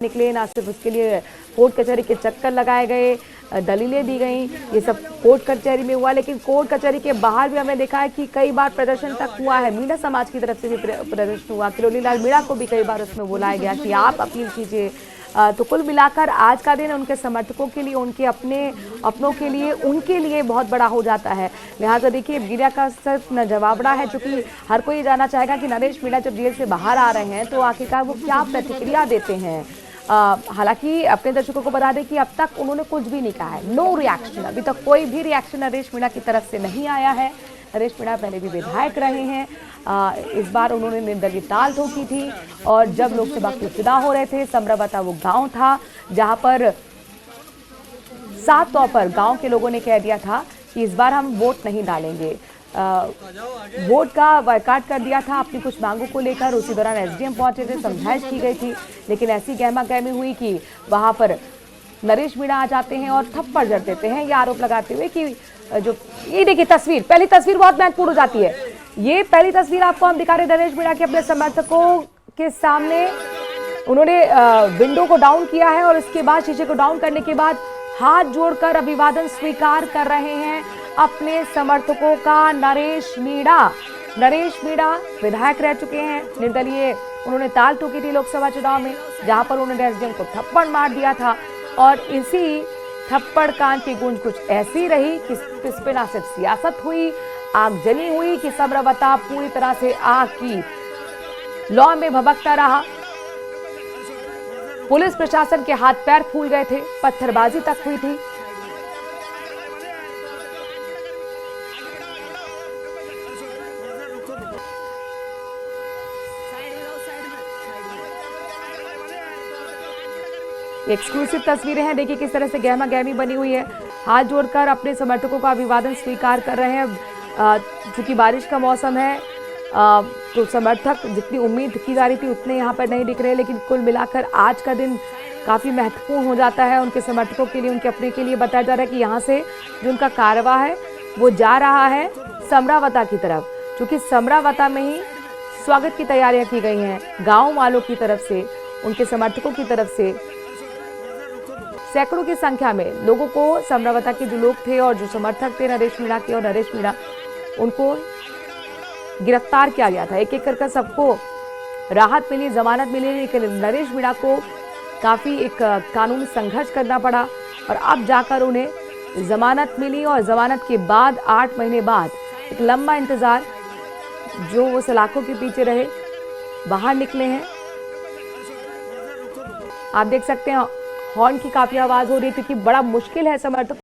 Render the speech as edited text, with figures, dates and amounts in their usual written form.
निकले, ना सिर्फ उसके लिए कोर्ट कचहरी के चक्कर लगाए गए, दलीलें दी गई, ये सब कोर्ट कचहरी में हुआ। लेकिन कोर्ट कचहरी के बाहर भी हमें देखा है कि कई बार प्रदर्शन तक हुआ है। मीणा समाज की तरफ से भी प्रदर्शन हुआ। किरोड़ी लाल मीणा को भी कई बार उसमें बुलाया गया कि आप अपील कीजिए। तो कुल मिलाकर आज का दिन उनके समर्थकों के लिए, उनके अपनों के लिए, उनके लिए बहुत बड़ा हो जाता है। लिहाजा देखिए, मीडिया का सिर्फ न जवाबड़ा है, चूंकि हर कोई जानना चाहेगा कि नरेश मीणा जब जेल से बाहर आ रहे हैं तो आखिरकार वो क्या प्रतिक्रिया देते हैं। हालांकि अपने दर्शकों को बता दें कि अब तक उन्होंने कुछ भी नहीं कहा है, नो रिएक्शन। अभी तक कोई भी रिएक्शन नरेश मीणा की तरफ से नहीं आया है। नरेश मीणा पहले भी विधायक रहे हैं। इस बार उन्होंने निर्दलीय ताल ठोकी थी और जब लोकसभा के चुनाव हो रहे थे, समरावता वो गांव था जहां पर साफ तौर पर गांव के लोगों ने कह दिया था कि इस बार हम वोट नहीं डालेंगे। वोट का बायकॉट कर दिया था अपनी कुछ मांगों को लेकर। उसी दौरान एसडीएम पहुंचे थे, समझाइश की गई थी, लेकिन ऐसी गहमा गहमी हुई कि वहां पर नरेश मीणा आ जाते हैं और थप्पड़ जड़ देते हैं, ये आरोप लगाते हुए कि जो ये देखिए तस्वीर, पहली तस्वीर बहुत महत्वपूर्ण हो जाती है। ये पहली तस्वीर आपको हम दिखा रहे नरेश मीणा के अपने समर्थकों के सामने। उन्होंने विंडो को डाउन किया है और इसके बाद शीशे को डाउन करने के बाद हाथ जोड़कर अभिवादन स्वीकार कर रहे हैं अपने समर्थकों का। नरेश मीणा विधायक रह चुके हैं, निर्दलीय। उन्होंने ताल ठोकी थी लोकसभा चुनाव में, जहां पर उन्होंने एसडीएम को थप्पड़ मार दिया था और इसी थप्पड़ कांड की गूंज कुछ ऐसी रही कि इस पे ना सिर्फ सियासत हुई, आगजनी हुई कि समरावता पूरी तरह से आग की लौ में भभकता रहा। पुलिस प्रशासन के हाथ पैर फूल गए थे, पत्थरबाजी तक हुई थी। एक्सक्लूसिव तस्वीरें हैं, देखिए किस तरह से गहमा गहमी बनी हुई है। हाथ जोड़कर अपने समर्थकों का अभिवादन स्वीकार कर रहे हैं। चूंकि बारिश का मौसम है तो समर्थक जितनी उम्मीद की जा रही थी उतने यहाँ पर नहीं दिख रहे, लेकिन कुल मिलाकर आज का दिन काफ़ी महत्वपूर्ण हो जाता है उनके समर्थकों के लिए, उनके अपने के लिए। बताया जा रहा है कि यहाँ से जो उनका कारवां है वो जा रहा है समरावता की तरफ, क्योंकि समरावता में ही स्वागत की तैयारियाँ की गई हैं गाँव वालों की तरफ से, उनके समर्थकों की तरफ से। सैकड़ों की संख्या में लोगों को, समरावता के जो लोग थे और जो समर्थक थे नरेश मीणा के, और नरेश मीणा उनको गिरफ्तार किया गया था। एक एक कर सबको राहत मिली, जमानत मिली, लेकिन नरेश मीणा को काफ़ी एक कानूनी संघर्ष करना पड़ा और अब जाकर उन्हें जमानत मिली। और जमानत के बाद 8 महीने बाद एक लंबा इंतजार, जो वो सलाखों के पीछे रहे, बाहर निकले हैं। आप देख सकते हैं हॉर्न की काफी आवाज हो रही थी, क्योंकि बड़ा मुश्किल है समर्थक